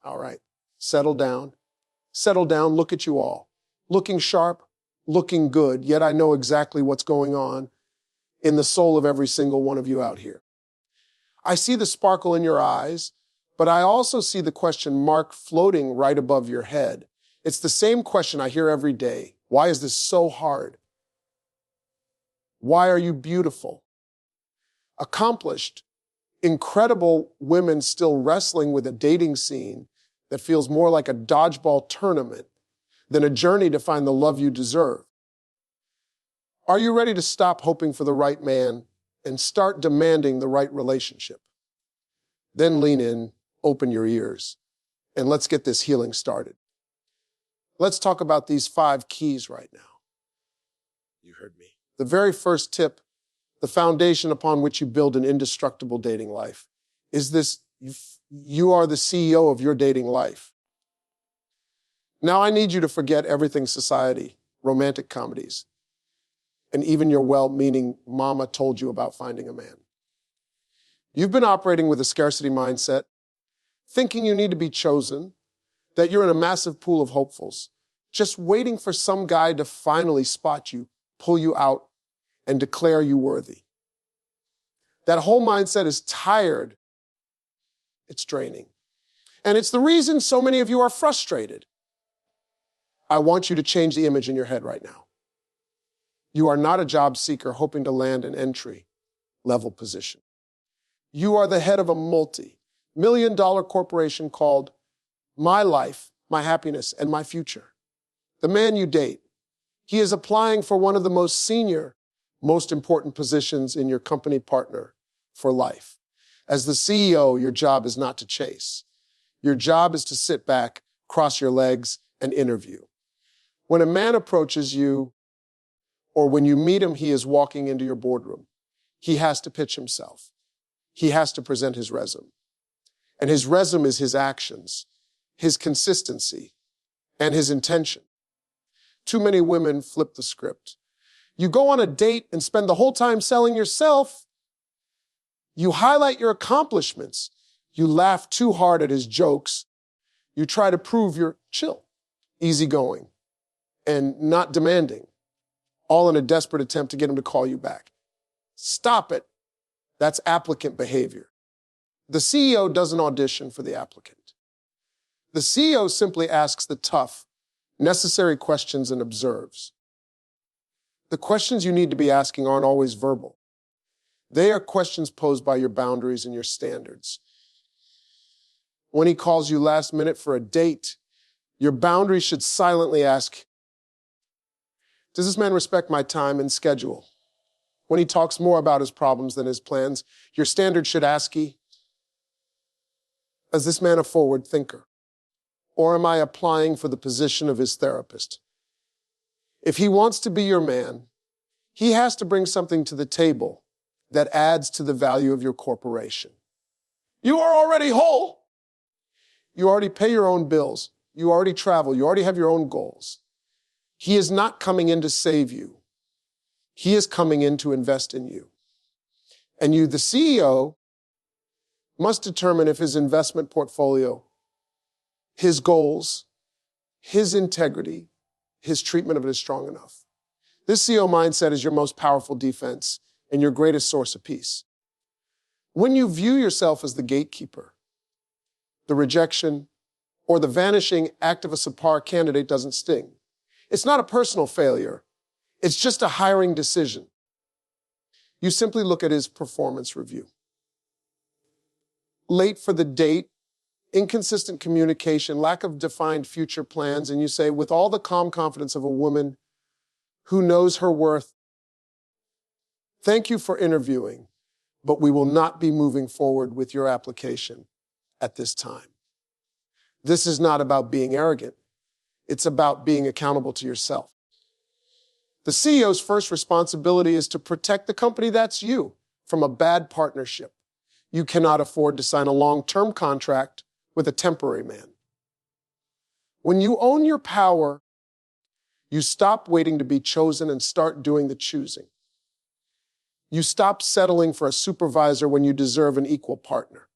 All right, settle down. Settle down, look at you all. Looking sharp, looking good, yet I know exactly what's going on in the soul of every single one of you out here. I see the sparkle in your eyes, but I also see the question mark floating right above your head. It's the same question I hear every day. Why is this so hard? Why are you beautiful? Accomplished, incredible women still wrestling with a dating scene that feels more like a dodgeball tournament than a journey to find the love you deserve. Are you ready to stop hoping for the right man and start demanding the right relationship? Then lean in, open your ears, and let's get this healing started. Let's talk about these 5 keys right now. You heard me. The very first tip, the foundation upon which you build an indestructible dating life, is this: you are the CEO of your dating life. Now I need you to forget everything society, romantic comedies, and even your well-meaning mama told you about finding a man. You've been operating with a scarcity mindset, thinking you need to be chosen, that you're in a massive pool of hopefuls, just waiting for some guy to finally spot you, pull you out, and declare you worthy. That whole mindset is tired. It's draining. And it's the reason so many of you are frustrated. I want you to change the image in your head right now. You are not a job seeker hoping to land an entry-level position. You are the head of a multi-million-dollar corporation called My Life, My Happiness, and My Future. The man you date, he is applying for one of the most senior, most important positions in your company partner for life. As the CEO, your job is not to chase. Your job is to sit back, cross your legs, and interview. When a man approaches you, or when you meet him, he is walking into your boardroom. He has to pitch himself. He has to present his resume. And his resume is his actions, his consistency, and his intention. Too many women flip the script. You go on a date and spend the whole time selling yourself. You highlight your accomplishments. You laugh too hard at his jokes. You try to prove you're chill, easygoing, and not demanding, all in a desperate attempt to get him to call you back. Stop it. That's applicant behavior. The CEO doesn't audition for the applicant. The CEO simply asks the tough, necessary questions and observes. The questions you need to be asking aren't always verbal. They are questions posed by your boundaries and your standards. When he calls you last minute for a date, your boundaries should silently ask, does this man respect my time and schedule? When he talks more about his problems than his plans, your standard should ask, is this man a forward thinker? Or am I applying for the position of his therapist? If he wants to be your man, he has to bring something to the table that adds to the value of your corporation. You are already whole. You already pay your own bills. You already travel. You already have your own goals. He is not coming in to save you. He is coming in to invest in you. And you, the CEO, must determine if his investment portfolio, his goals, his integrity, his treatment of it is strong enough. This CEO mindset is your most powerful defense and your greatest source of peace. When you view yourself as the gatekeeper, the rejection or the vanishing act of a subpar candidate doesn't sting. It's not a personal failure. It's just a hiring decision. You simply look at his performance review. Late for the date, inconsistent communication, lack of defined future plans, and you say, with all the calm confidence of a woman who knows her worth, thank you for interviewing, but we will not be moving forward with your application at this time. This is not about being arrogant. It's about being accountable to yourself. The CEO's first responsibility is to protect the company, that's you, from a bad partnership. You cannot afford to sign a long-term contract with a temporary man. When you own your power, you stop waiting to be chosen and start doing the choosing. You stop settling for a supervisor when you deserve an equal partner.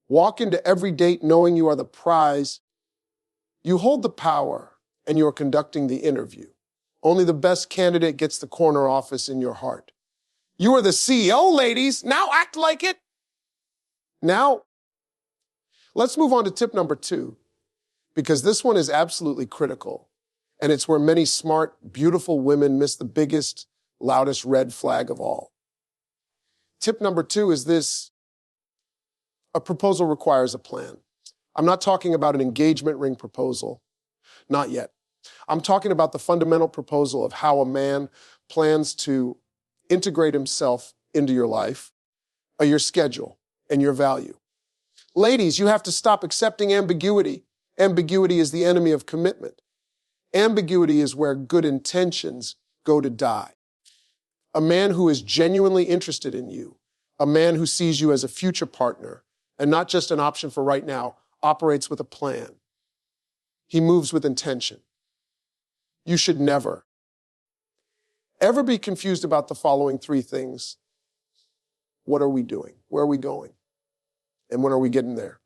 Walk into every date knowing you are the prize. You hold the power and you are conducting the interview. Only the best candidate gets the corner office in your heart. You are the CEO, ladies. Now act like it. Now, let's move on to tip number 2, because this one is absolutely critical. And it's where many smart, beautiful women miss the biggest, loudest red flag of all. Tip number 2 is this: a proposal requires a plan. I'm not talking about an engagement ring proposal. Not yet. I'm talking about the fundamental proposal of how a man plans to integrate himself into your life, your schedule, and your value. Ladies, you have to stop accepting ambiguity. Ambiguity is the enemy of commitment. Ambiguity is where good intentions go to die. A man who is genuinely interested in you, a man who sees you as a future partner and not just an option for right now, operates with a plan. He moves with intention. You should never, ever be confused about the following 3 things. What are we doing? Where are we going? And when are we getting there?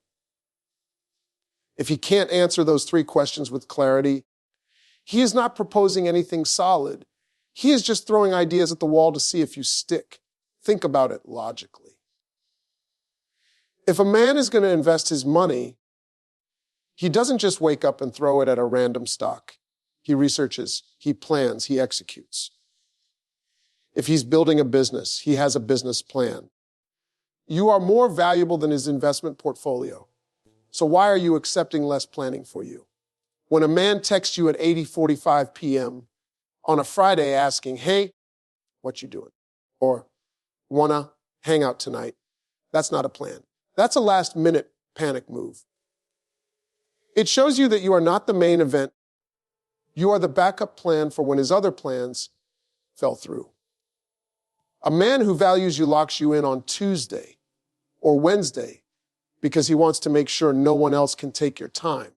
If he can't answer those 3 questions with clarity, he is not proposing anything solid. He is just throwing ideas at the wall to see if you stick. Think about it logically. If a man is going to invest his money, he doesn't just wake up and throw it at a random stock. He researches, he plans, he executes. If he's building a business, he has a business plan. You are more valuable than his investment portfolio. So why are you accepting less planning for you? When a man texts you at 8:45 p.m. on a Friday asking, hey, what you doing? Or wanna hang out tonight? That's not a plan. That's a last-minute panic move. It shows you that you are not the main event. You are the backup plan for when his other plans fell through. A man who values you locks you in on Tuesday or Wednesday because he wants to make sure no one else can take your time.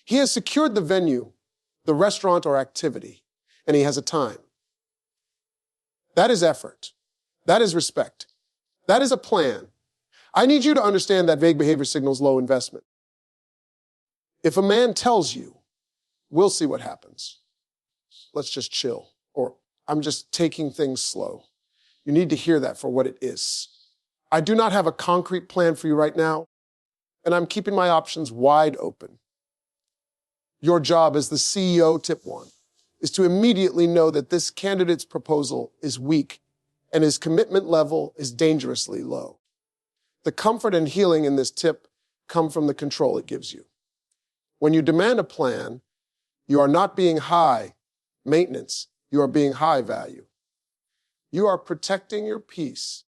He has secured the venue, the restaurant or activity, and he has a time. That is effort. That is respect. That is a plan. I need you to understand that vague behavior signals low investment. If a man tells you, we'll see what happens, let's just chill, or I'm just taking things slow, you need to hear that for what it is. I do not have a concrete plan for you right now, and I'm keeping my options wide open. Your job as the CEO, tip 1, is to immediately know that this candidate's proposal is weak and his commitment level is dangerously low. The comfort and healing in this tip come from the control it gives you. When you demand a plan, you are not being high maintenance, you are being high value. You are protecting your peace.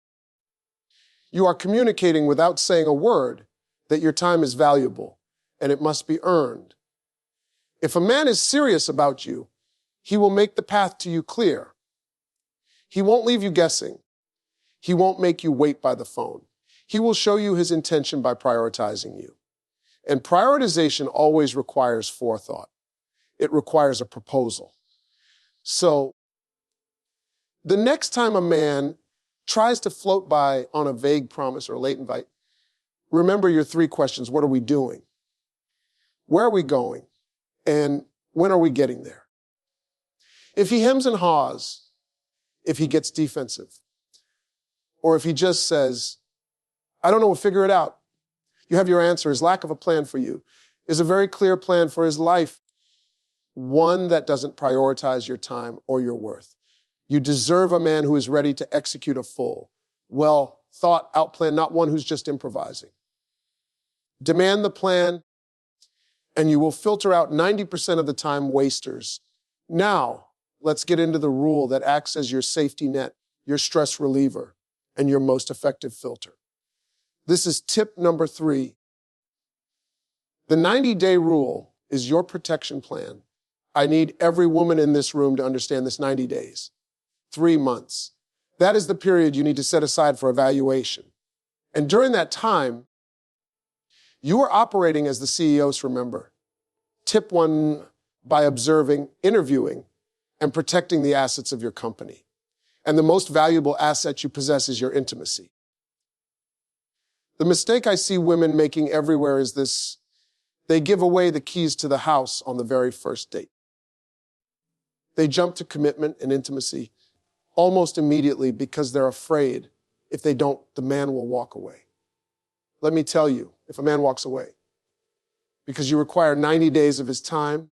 You are communicating without saying a word that your time is valuable and it must be earned. If a man is serious about you, he will make the path to you clear. He won't leave you guessing. He won't make you wait by the phone. He will show you his intention by prioritizing you. And prioritization always requires forethought. It requires a proposal. So, the next time a man tries to float by on a vague promise or late invite, remember your 3 questions. What are we doing? Where are we going? And when are we getting there? If he hems and haws, if he gets defensive, or if he just says, I don't know, we'll figure it out, you have your answer. His lack of a plan for you is a very clear plan for his life, one that doesn't prioritize your time or your worth. You deserve a man who is ready to execute a full, well thought out plan, not one who's just improvising. Demand the plan, and you will filter out 90% of the time wasters. Now, let's get into the rule that acts as your safety net, your stress reliever, and your most effective filter. This is tip number 3. The 90-day rule is your protection plan. I need every woman in this room to understand this 90 days. 3 months. That is the period you need to set aside for evaluation. And during that time, you are operating as the CEOs, remember. Tip 1, by observing, interviewing, and protecting the assets of your company. And the most valuable asset you possess is your intimacy. The mistake I see women making everywhere is this: they give away the keys to the house on the very first date. They jump to commitment and intimacy almost immediately because they're afraid if they don't, the man will walk away. Let me tell you, if a man walks away, because you require 90 days of his time,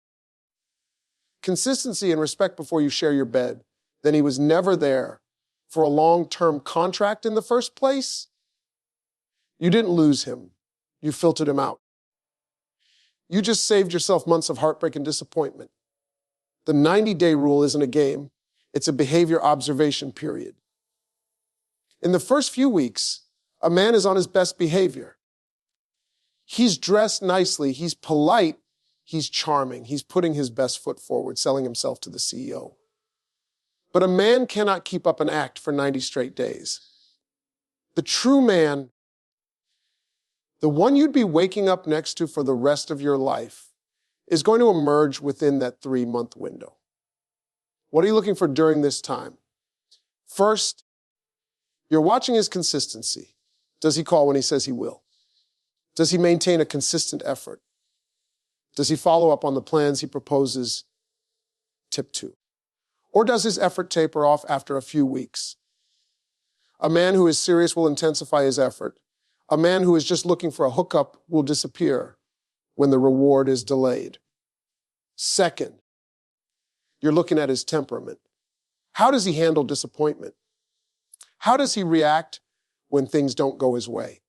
consistency and respect before you share your bed, then he was never there for a long-term contract in the first place. You didn't lose him. You filtered him out. You just saved yourself months of heartbreak and disappointment. The 90-day rule isn't a game. It's a behavior observation period. In the first few weeks, a man is on his best behavior. He's dressed nicely, he's polite, he's charming, he's putting his best foot forward, selling himself to the CEO. But a man cannot keep up an act for 90 straight days. The true man, the one you'd be waking up next to for the rest of your life, is going to emerge within that 3-month window. What are you looking for during this time? First, you're watching his consistency. Does he call when he says he will? Does he maintain a consistent effort? Does he follow up on the plans he proposes? Tip 2. Or does his effort taper off after a few weeks? A man who is serious will intensify his effort. A man who is just looking for a hookup will disappear when the reward is delayed. Second, you're looking at his temperament. How does he handle disappointment? How does he react when things don't go his way?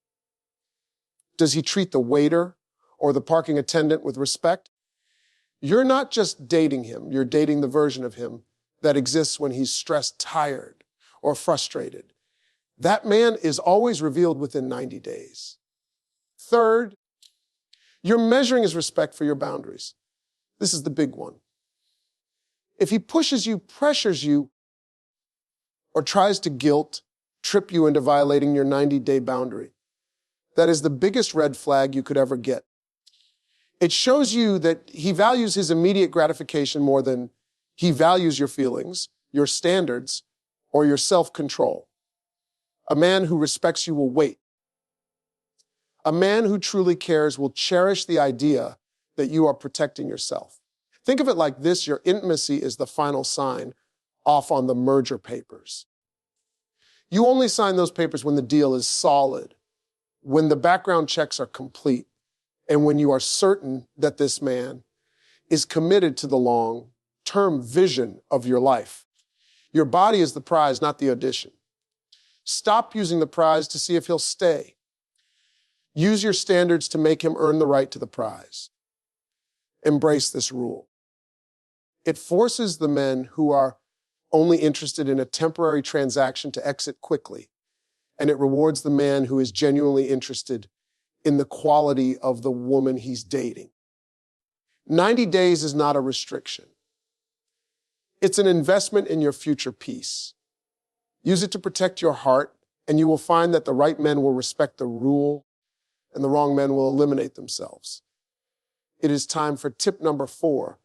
Does he treat the waiter or the parking attendant with respect? You're not just dating him, you're dating the version of him that exists when he's stressed, tired, or frustrated. That man is always revealed within 90 days. Third, you're measuring his respect for your boundaries. This is the big one. If he pushes you, pressures you, or tries to guilt, trip you into violating your 90-day boundary, that is the biggest red flag you could ever get. It shows you that he values his immediate gratification more than he values your feelings, your standards, or your self-control. A man who respects you will wait. A man who truly cares will cherish the idea that you are protecting yourself. Think of it like this: your intimacy is the final sign off on the merger papers. You only sign those papers when the deal is solid, when the background checks are complete, and when you are certain that this man is committed to the long-term vision of your life. Your body is the prize, not the audition. Stop using the prize to see if he'll stay. Use your standards to make him earn the right to the prize. Embrace this rule. It forces the men who are only interested in a temporary transaction to exit quickly, and it rewards the man who is genuinely interested in the quality of the woman he's dating. 90 days is not a restriction. It's an investment in your future peace. Use it to protect your heart, and you will find that the right men will respect the rule and the wrong men will eliminate themselves. It is time for tip number 4,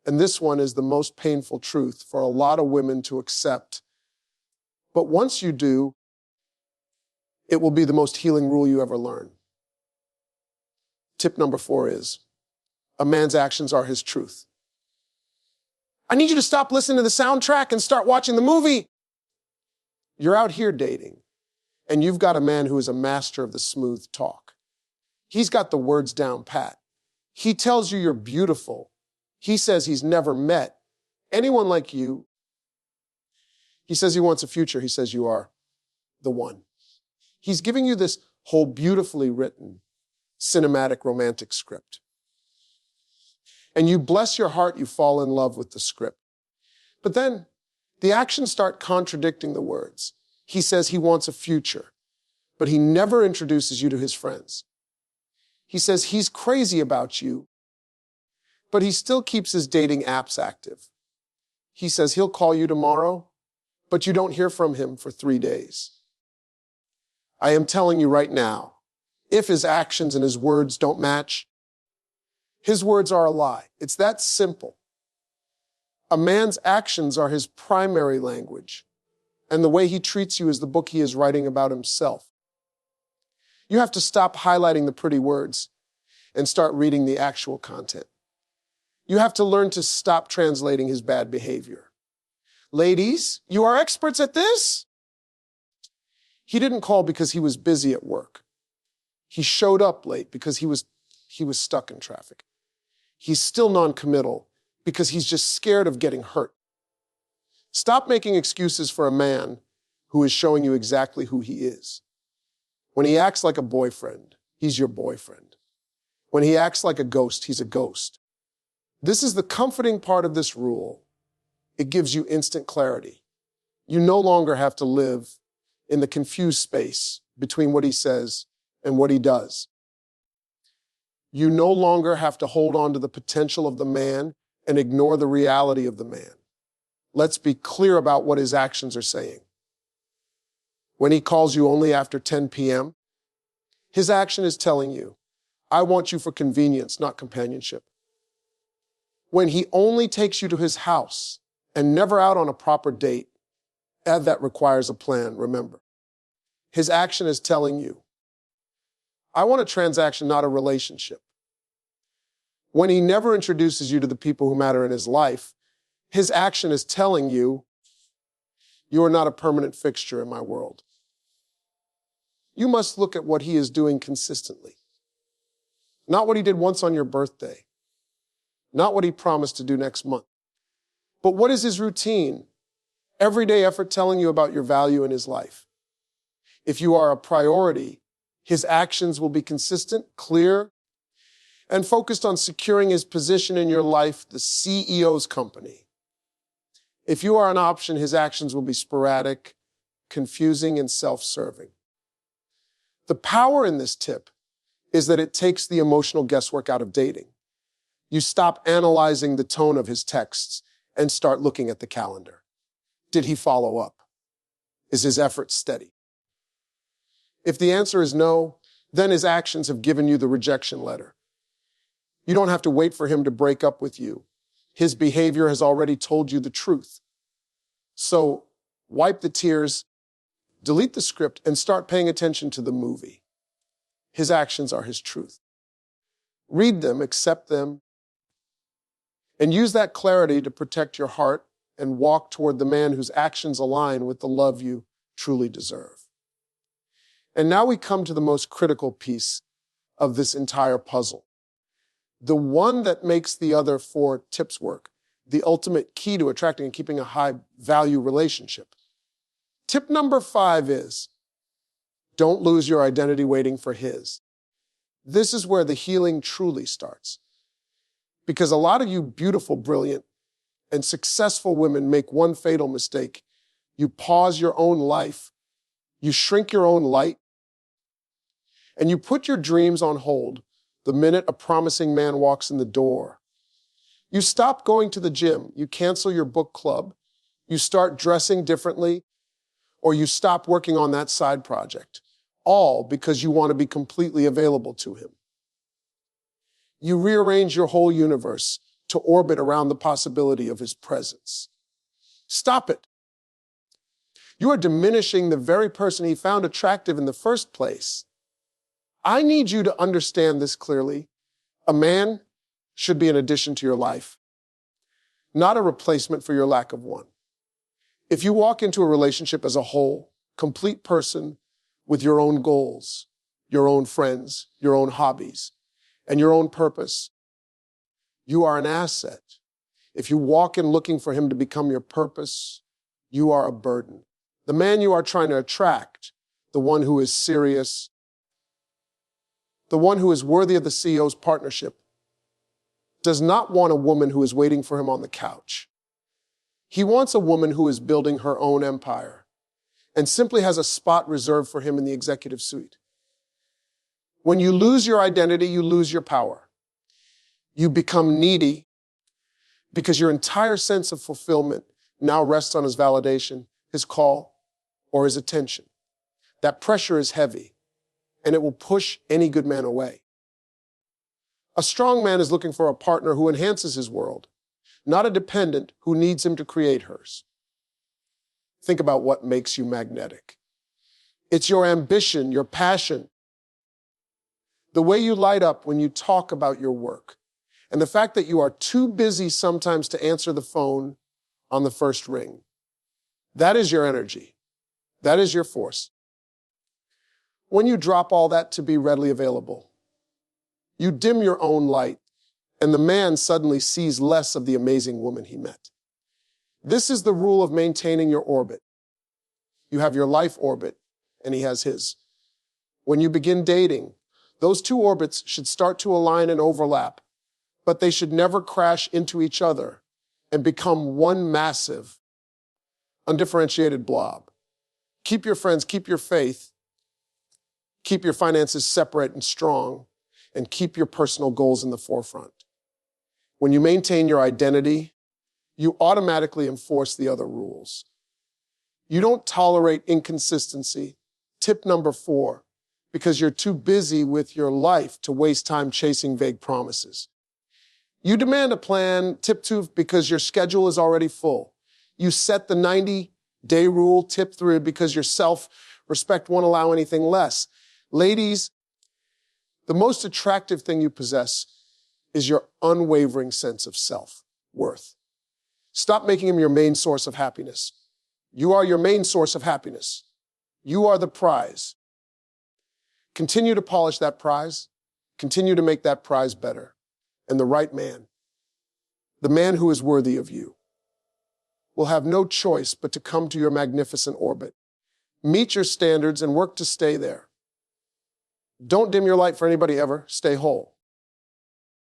and this one is the most painful truth for a lot of women to accept. But once you do, it will be the most healing rule you ever learn. Tip number 4 is, a man's actions are his truth. I need you to stop listening to the soundtrack and start watching the movie. You're out here dating, and you've got a man who is a master of the smooth talk. He's got the words down pat. He tells you you're beautiful. He says he's never met anyone like you. He says he wants a future. He says you are the one. He's giving you this whole beautifully written, cinematic, romantic script. And you bless your heart, you fall in love with the script. But then the actions start contradicting the words. He says he wants a future, but he never introduces you to his friends. He says he's crazy about you, but he still keeps his dating apps active. He says he'll call you tomorrow, but you don't hear from him for 3 days. I am telling you right now, if his actions and his words don't match, his words are a lie. It's that simple. A man's actions are his primary language, and the way he treats you is the book he is writing about himself. You have to stop highlighting the pretty words and start reading the actual content. You have to learn to stop translating his bad behavior. Ladies, you are experts at this. He didn't call because he was busy at work. He showed up late because he was stuck in traffic. He's still non-committal because he's just scared of getting hurt. Stop making excuses for a man who is showing you exactly who he is. When he acts like a boyfriend, he's your boyfriend. When he acts like a ghost, he's a ghost. This is the comforting part of this rule. It gives you instant clarity. You no longer have to live in the confused space between what he says and what he does. You no longer have to hold on to the potential of the man and ignore the reality of the man. Let's be clear about what his actions are saying. When he calls you only after 10 p.m., his action is telling you, I want you for convenience, not companionship. When he only takes you to his house and never out on a proper date, and that requires a plan, remember. His action is telling you, I want a transaction, not a relationship. When he never introduces you to the people who matter in his life, his action is telling you, you are not a permanent fixture in my world. You must look at what he is doing consistently. Not what he did once on your birthday. Not what he promised to do next month. But what is his routine? Everyday effort telling you about your value in his life. If you are a priority, his actions will be consistent, clear, and focused on securing his position in your life, the CEO's company. If you are an option, his actions will be sporadic, confusing, and self-serving. The power in this tip is that it takes the emotional guesswork out of dating. You stop analyzing the tone of his texts and start looking at the calendar. Did he follow up? Is his effort steady? If the answer is no, then his actions have given you the rejection letter. You don't have to wait for him to break up with you. His behavior has already told you the truth. So wipe the tears, delete the script, and start paying attention to the movie. His actions are his truth. Read them, accept them, and use that clarity to protect your heart and walk toward the man whose actions align with the love you truly deserve. And now we come to the most critical piece of this entire puzzle. The one that makes the other 4 tips work. The ultimate key to attracting and keeping a high-value relationship. Tip number 5 is, don't lose your identity waiting for his. This is where the healing truly starts. Because a lot of you beautiful, brilliant, and successful women make one fatal mistake. You pause your own life, you shrink your own light, and you put your dreams on hold the minute a promising man walks in the door. You stop going to the gym, you cancel your book club, you start dressing differently, or you stop working on that side project, all because you want to be completely available to him. You rearrange your whole universe to orbit around the possibility of his presence. Stop it. You are diminishing the very person he found attractive in the first place. I need you to understand this clearly. A man should be an addition to your life, not a replacement for your lack of one. If you walk into a relationship as a whole, complete person with your own goals, your own friends, your own hobbies, and your own purpose, you are an asset. If you walk in looking for him to become your purpose, you are a burden. The man you are trying to attract, the one who is serious, the one who is worthy of the CEO's partnership, does not want a woman who is waiting for him on the couch. He wants a woman who is building her own empire and simply has a spot reserved for him in the executive suite. When you lose your identity, you lose your power. You become needy because your entire sense of fulfillment now rests on his validation, his call, or his attention. That pressure is heavy, and it will push any good man away. A strong man is looking for a partner who enhances his world, not a dependent who needs him to create hers. Think about what makes you magnetic. It's your ambition, your passion, the way you light up when you talk about your work, and the fact that you are too busy sometimes to answer the phone on the first ring. That is your energy. That is your force. When you drop all that to be readily available, you dim your own light, and the man suddenly sees less of the amazing woman he met. This is the rule of maintaining your orbit. You have your life orbit, and he has his. When you begin dating, those two orbits should start to align and overlap, but they should never crash into each other and become one massive, undifferentiated blob. Keep your friends, keep your faith, keep your finances separate and strong, and keep your personal goals in the forefront. When you maintain your identity, you automatically enforce the other rules. You don't tolerate inconsistency. Tip number 4, because you're too busy with your life to waste time chasing vague promises. You demand a plan. Tip 2, because your schedule is already full. You set the 90-day rule. Tip 3, because your self-respect won't allow anything less. Ladies, the most attractive thing you possess is your unwavering sense of self-worth. Stop making him your main source of happiness. You are your main source of happiness. You are the prize. Continue to polish that prize. Continue to make that prize better. And the right man, the man who is worthy of you, will have no choice but to come to your magnificent orbit. Meet your standards and work to stay there. Don't dim your light for anybody ever. Stay whole.